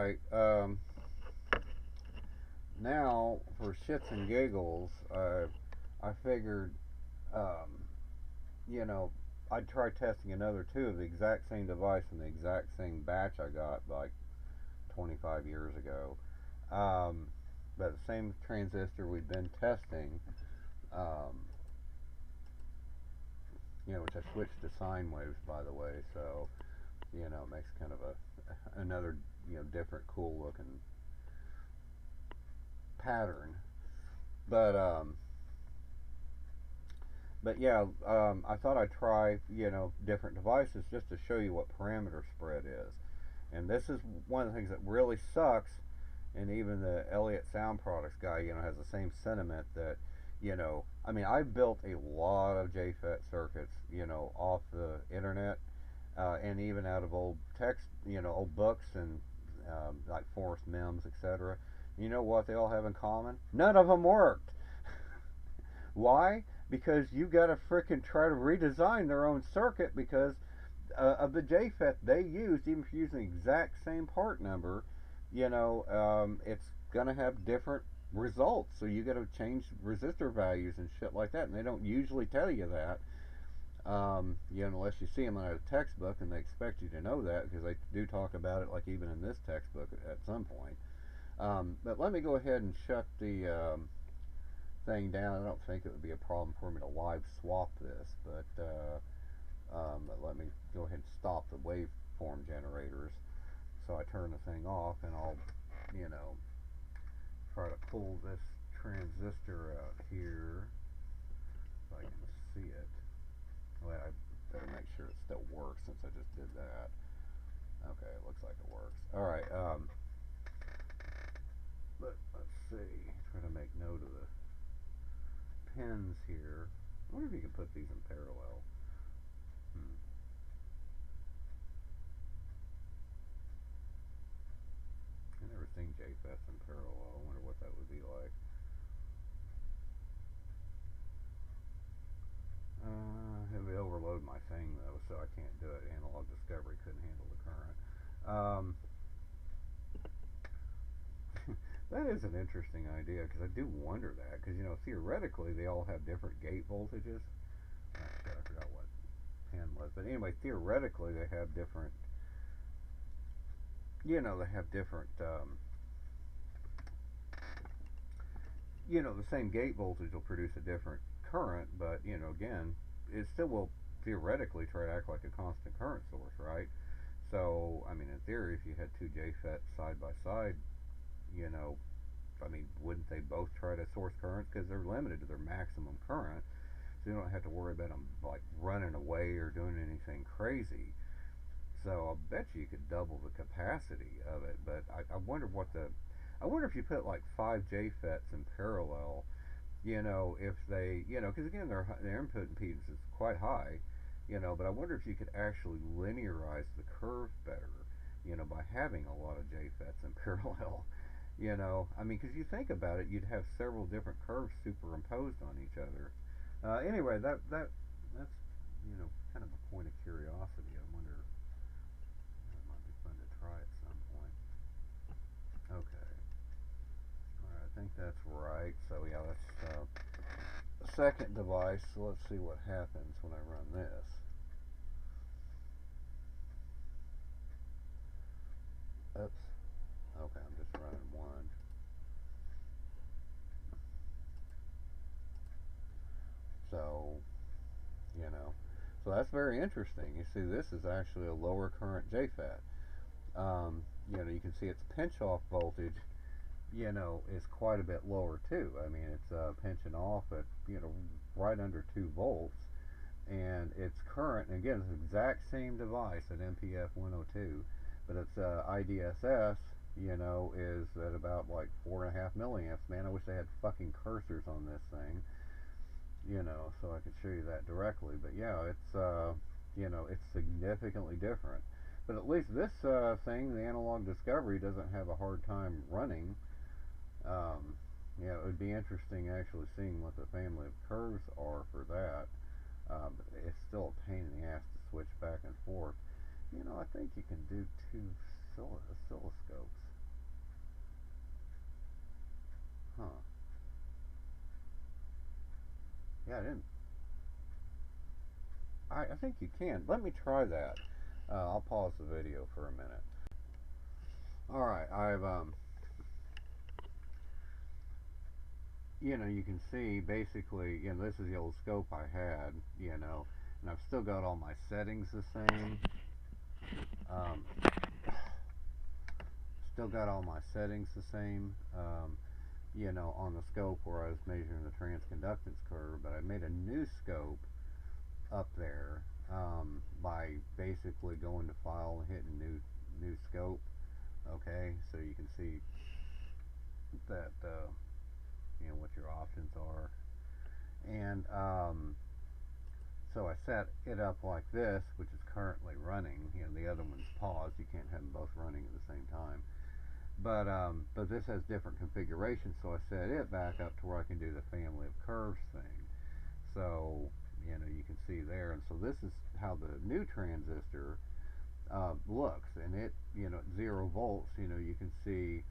Alright, now for shits and giggles, I figured, um, you know, I'd try testing another two of the exact same device in the exact same batch I got like 25 years ago. Um, but the same transistor we'd been testing, um, which I switched to sine waves, by the way, so, it makes kind of another, different, cool looking pattern. But, but yeah, I thought I'd try, different devices just to show you what parameter spread is. And this is one of the things that really sucks. And even the Elliott Sound Products guy, has the same sentiment that, I mean, I built a lot of JFET circuits, off the internet, and even out of old text, old books and like Forrest Mims, etc. You know what they all have in common? None of them worked. Why? Because you got to frickin' try to redesign their own circuit because of the JFET they used, even if you're using the exact same part number, it's gonna have different results. So you got to change resistor values and shit like that, and they don't usually tell you that. Unless you see them in a textbook, and they expect you to know that because they do talk about it, like even in this textbook at some point. But let me go ahead and shut the thing down. I don't think it would be a problem for me to live swap this, but let me go ahead and stop the waveform generators. So I turn the thing off, and I'll, you know, try to pull this transistor out here if I can see it. Well, I better make sure it still works since I just did that. Okay, it looks like it works. All right, but let's see. Try to make note of the pins here. I wonder if you can put these in parallel. I never seen JFETs in parallel. I wonder what that would be like. It would overload my thing though, so I can't do it. Analog Discovery couldn't handle the current. That is an interesting idea because I do wonder that because theoretically they all have different gate voltages. Shit, I forgot what pin was, but anyway, theoretically they have different. They have different. The same gate voltage will produce a different current, but again, it still will theoretically try to act like a constant current source, right? So, I mean, in theory, if you had two JFETs side by side, you know, I mean, wouldn't they both try to source currents because they're limited to their maximum current? So you don't have to worry about them like running away or doing anything crazy. So I'll bet you could double the capacity of it. But I wonder I wonder if you put like five JFETs in parallel, if they, because again their input impedance is quite high, but I wonder if you could actually linearize the curve better, by having a lot of JFETs in parallel. I mean, because you think about it, you'd have several different curves superimposed on each other. Anyway, that's kind of a point of curiosity. I wonder that might be fun to try at some point. Okay, all right, I think that's right. So yeah, that's the second device. So let's see what happens when I run this. Oops. Okay, I'm just running one. So, you know, so that's very interesting. You see, this is actually a lower current JFET. You can see its pinch off voltage, is quite a bit lower too. I mean, it's pinching off at, right under 2 volts. And its current, and again, it's the exact same device at MPF 102, but its IDSS, is at about like 4.5 milliamps. Man, I wish they had fucking cursors on this thing, so I could show you that directly. But yeah, it's significantly different. But at least this thing, the Analog Discovery, doesn't have a hard time running. It would be interesting actually seeing what the family of curves are for that. But it's still a pain in the ass to switch back and forth. I think you can do two oscilloscopes. Huh. Yeah, I didn't. I think you can. Let me try that. I'll pause the video for a minute. All right, you can see basically, this is the old scope I had, and I've still got all my settings the same. Um, Still got all my settings the same. On the scope where I was measuring the transconductance curve, but I made a new scope up there by basically going to file and hitting new scope. Okay, so you can see that what your options are, and so I set it up like this, which is currently running. The other one's paused. You can't have them both running at the same time. But this has different configurations, so I set it back up to where I can do the family of curves thing. So you can see there, and so this is how the new transistor looks, and it at 0 volts, you can see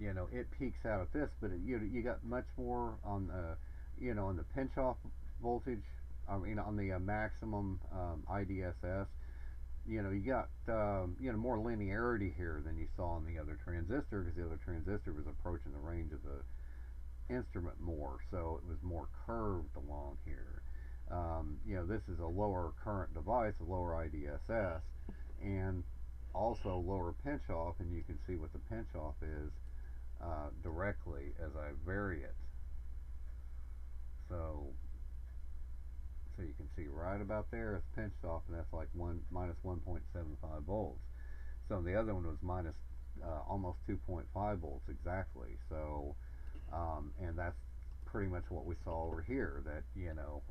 it peaks out at this, but you got much more on the on the pinch off voltage. I mean on the maximum IDSS. You got more linearity here than you saw on the other transistor, because the other transistor was approaching the range of the instrument more, so it was more curved along here. This is a lower current device, a lower IDSS, and also lower pinch off, and you can see what the pinch off is directly as I vary it. So you can see right about there it's pinched off, and that's like minus 1.75 volts. So the other one was minus almost 2.5 volts exactly. So and that's pretty much what we saw over here, that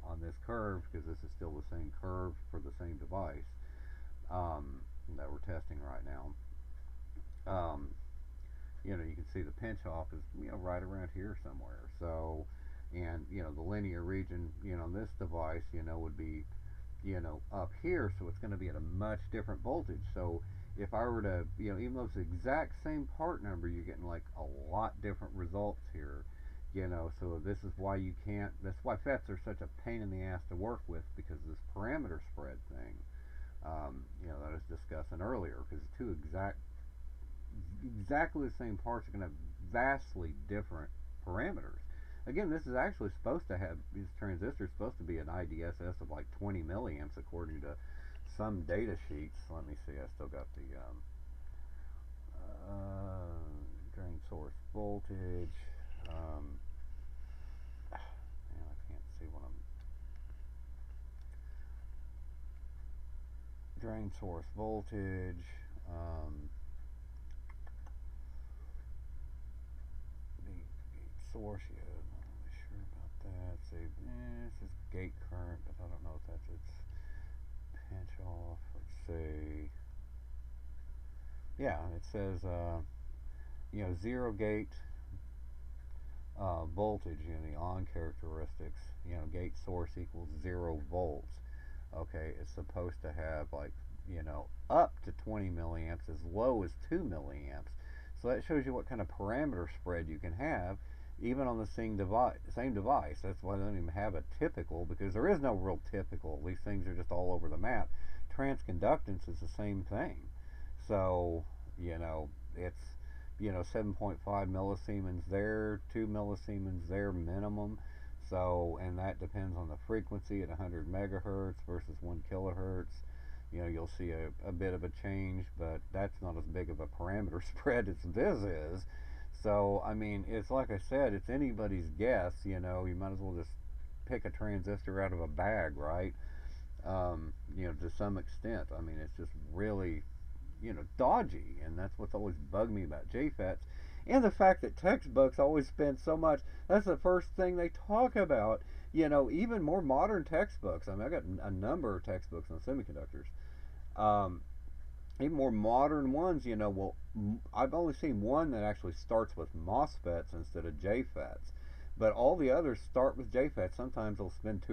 on this curve, because this is still the same curve for the same device that we're testing right now. You can see the pinch off is right around here somewhere. So, and the linear region on this device would be up here, so it's going to be at a much different voltage. So if I were to even though it's the exact same part number, you're getting like a lot different results here. So this is why you can't. That's why FETs are such a pain in the ass to work with, because of this parameter spread thing. That I was discussing earlier, because exactly the same parts are going to have vastly different parameters. Again, this is actually supposed to have, these transistors supposed to be an IDSS of like 20 milliamps according to some data sheets. Let me see, I still got the drain source voltage. Man, I can't see what I'm. Drain source voltage. The source, yeah, I'm not really sure about that. See, this is gate current, but I don't know if that's its pinch off. Let's see. Yeah, it says, 0 gate voltage, the on characteristics, gate source equals 0 volts. Okay, it's supposed to have like, up to 20 milliamps, as low as 2 milliamps. So that shows you what kind of parameter spread you can have, even on the same device. That's why they don't even have a typical, because there is no real typical. These things are just all over the map. Transconductance is the same thing. So, it's 7.5 millisiemens there, 2 millisiemens there minimum. So, and that depends on the frequency at 100 megahertz versus 1 kilohertz. You'll see a bit of a change, but that's not as big of a parameter spread as this is. So, I mean, it's like I said, it's anybody's guess. You might as well just pick a transistor out of a bag, right? To some extent. I mean, it's just really, dodgy, and that's what's always bugged me about JFETs. And the fact that textbooks always spend so much, that's the first thing they talk about. Even more modern textbooks. I mean, I got a number of textbooks on semiconductors. Um, Even more modern ones, I've only seen one that actually starts with MOSFETs instead of JFETs. But all the others start with JFETs. Sometimes they'll spend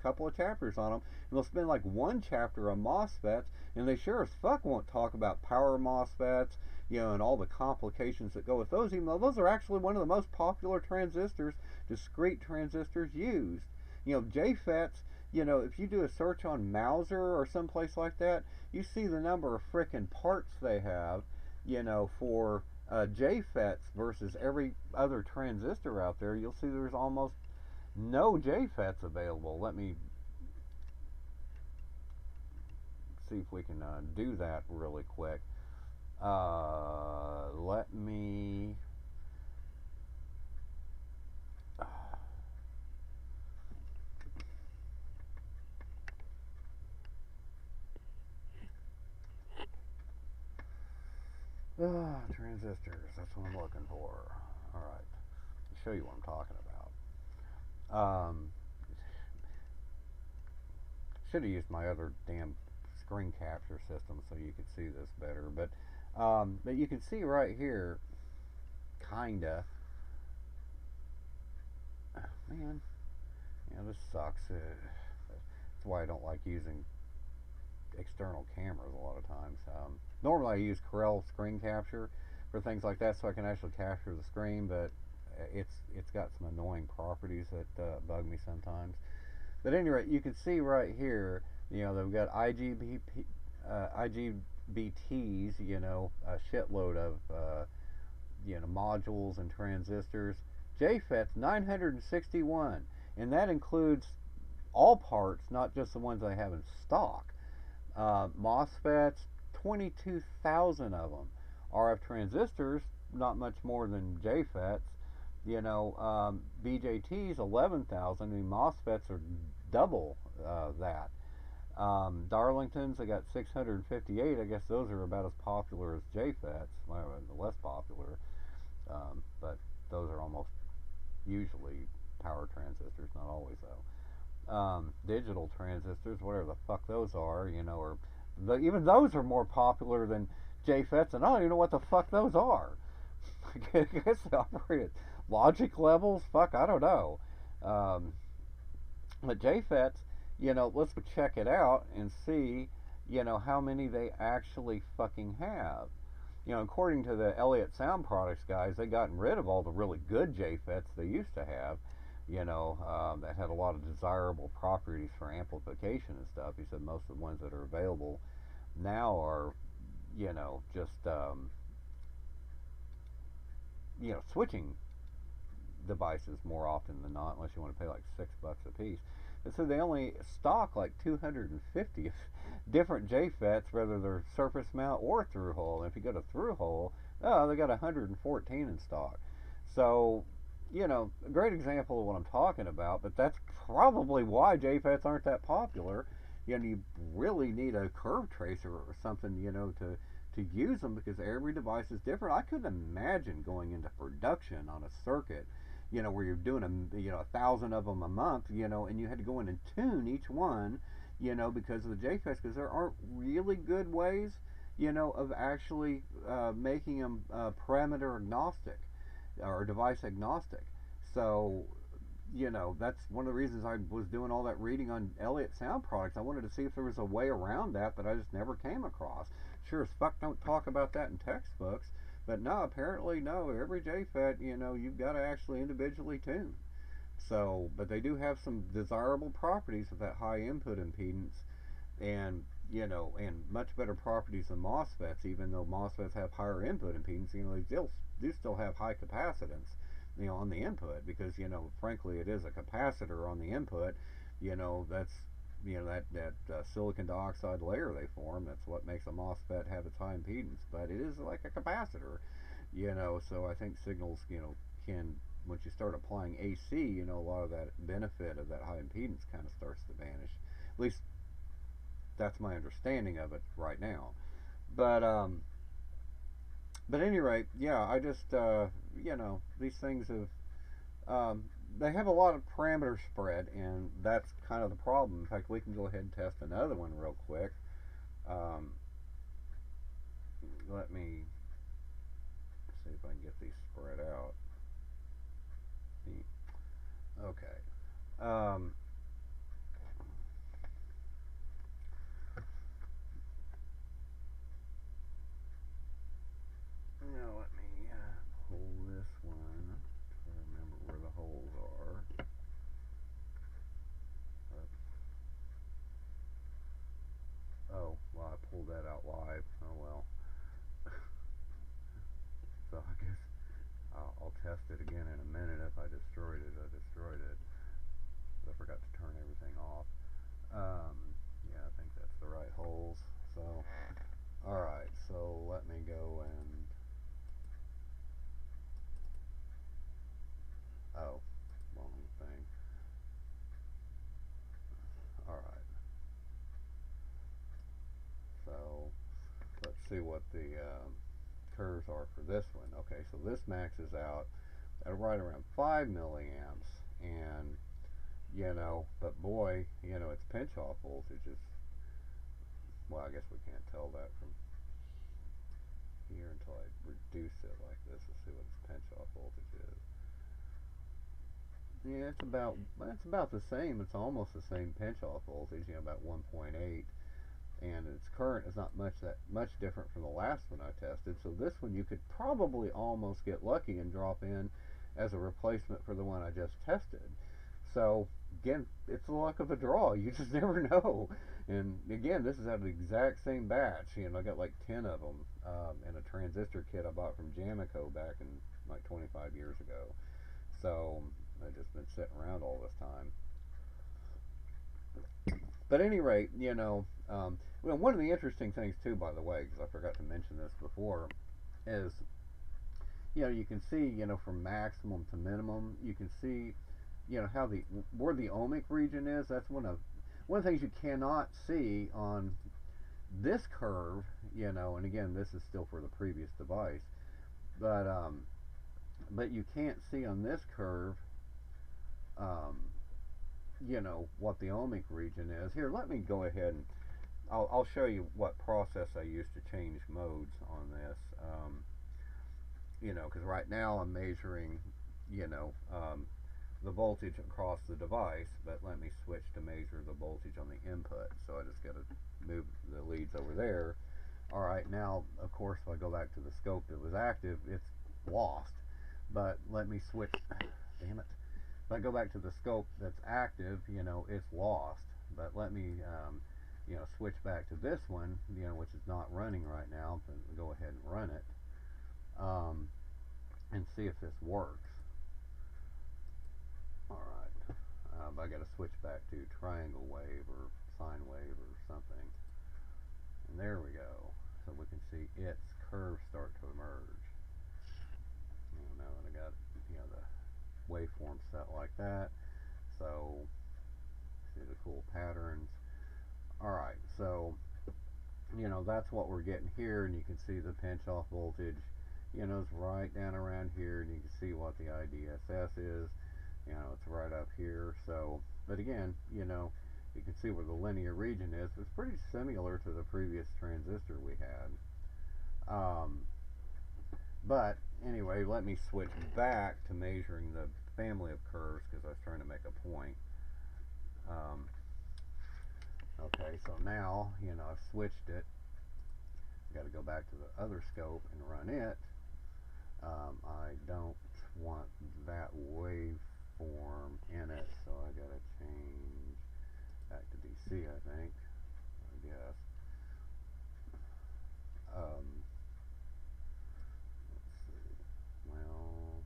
couple of chapters on them, and they'll spend like one chapter on MOSFETs, and they sure as fuck won't talk about power MOSFETs, and all the complications that go with those, even though those are actually one of the most popular transistors, discrete transistors used. JFETs, if you do a search on Mauser or someplace like that, you see the number of frickin' parts they have, for JFETs versus every other transistor out there. You'll see there's almost no JFETs available. Let me see if we can do that really quick. Let me. Transistors, that's what I'm looking for. Alright, I'll show you what I'm talking about. Should have used my other damn screen capture system so you could see this better. But you can see right here, kinda. Man, this sucks. That's why I don't like using external cameras a lot of times. Normally I use Corel screen capture for things like that, so I can actually capture the screen, but it's got some annoying properties that bug me sometimes. But anyway, you can see right here, they've got IGBTs, a shitload of modules and transistors. JFETs 961, and that includes all parts, not just the ones they have in stock. MOSFETs, 22,000 of them. RF transistors, not much more than JFETs. BJTs, 11,000. I mean, MOSFETs are double that. Darlingtons, I got 658. I guess those are about as popular as JFETs. Well, less popular, but those are almost usually power transistors, not always though. Digital transistors, whatever the fuck those are, or even those are more popular than JFETs, and I don't even know what the fuck those are. I guess they operate at logic levels. Fuck, I don't know. But JFETs, let's check it out and see, how many they actually fucking have. According to the Elliott Sound Products guys, they gotten rid of all the really good JFETs they used to have, that had a lot of desirable properties for amplification and stuff. He said most of the ones that are available now are, just, switching devices more often than not, unless you want to pay like $6 a piece. And so they only stock like 250 different JFETs, whether they're surface mount or through hole. And if you go to through hole, they got 114 in stock. So, a great example of what I'm talking about, but that's probably why JFETs aren't that popular. You really need a curve tracer or something, to use them, because every device is different. I couldn't imagine going into production on a circuit, where you're doing 1,000 of them a month, and you had to go in and tune each one, because of the JFETs, because there aren't really good ways, of actually making them parameter agnostic or device agnostic. So, that's one of the reasons I was doing all that reading on Elliott Sound Products. I wanted to see if there was a way around that, but I just never came across. Sure as fuck don't talk about that in textbooks, but no, apparently no. Every JFET, you've got to actually individually tune. So, but they do have some desirable properties with that high input impedance, and and much better properties than MOSFETs. Even though MOSFETs have higher input impedance, they still have high capacitance, on the input, because frankly, it is a capacitor on the input. That's that silicon dioxide layer they form. That's what makes a MOSFET have its high impedance, but it is like a capacitor. So I think signals, can, once you start applying AC, a lot of that benefit of that high impedance kind of starts to vanish. At least that's my understanding of it right now. But at any rate, yeah, I just these things have they have a lot of parameter spread, and that's kind of the problem. In fact, we can go ahead and test another one real quick. Let me see if I can get these spread out. Okay. Um, Now let me pull this one. Try to remember where the holes are. Oh, well, I pulled that out live. Oh well. So I guess I'll test it again in a minute. If I destroyed it, I destroyed it. I forgot to turn everything off. Yeah, I think that's the right holes. So, alright, so let me go and. Oh, wrong thing. Alright, so let's see what the curves are for this one. Okay, so this maxes out at right around 5 milliamps, and but boy, its pinch off voltage is, well, I guess we can't tell that from here until I reduce it like this to see what its pinch off voltage is. Yeah, it's about the same. It's almost the same pinch off voltage, about 1.8, and its current is not much different from the last one I tested. So this one you could probably almost get lucky and drop in as a replacement for the one I just tested. So again, it's the luck of the draw. You just never know. And again, this is out of the exact same batch. I got like 10 of them in a transistor kit I bought from Jamico back in like 25 years ago. So I've just been sitting around all this time. But at any rate, well, one of the interesting things too, by the way, because I forgot to mention this before, is you can see from maximum to minimum, you can see how the where the ohmic region is. That's one of the things you cannot see on this curve. And again, this is still for the previous device, but you can't see on this curve um, what the ohmic region is. Here, let me go ahead and I'll show you what process I use to change modes on this. Because right now I'm measuring, the voltage across the device, but let me switch to measure the voltage on the input. So I just got to move the leads over there. All right, now, of course, if I go back to the scope that was active, it's lost. But let me switch, damn it. If I go back to the scope that's active, it's lost. But let me, switch back to this one, which is not running right now. But go ahead and run it and see if this works. All right. I got to switch back to triangle wave or sine wave or something. And there we go. So we can see its curves start to emerge. Now that I got the waveform set like that. So see the cool patterns. Alright, so that's what we're getting here, and you can see the pinch off voltage is right down around here, and you can see what the IDSS is. It's right up here. So, but again, you can see where the linear region is. It's pretty similar to the previous transistor we had. But anyway, let me switch back to measuring the family of curves because I was trying to make a point. Okay, so now, I've switched it. I've got to go back to the other scope and run it. I don't want that waveform in it, so I got to change back to DC, I think, I guess. Let's see. Well,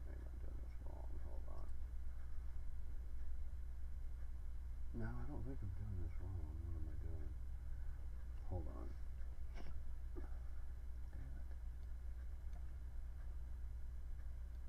maybe I'm doing this wrong. Hold on. No, I don't think I'm doing this wrong. What am I doing? Hold on.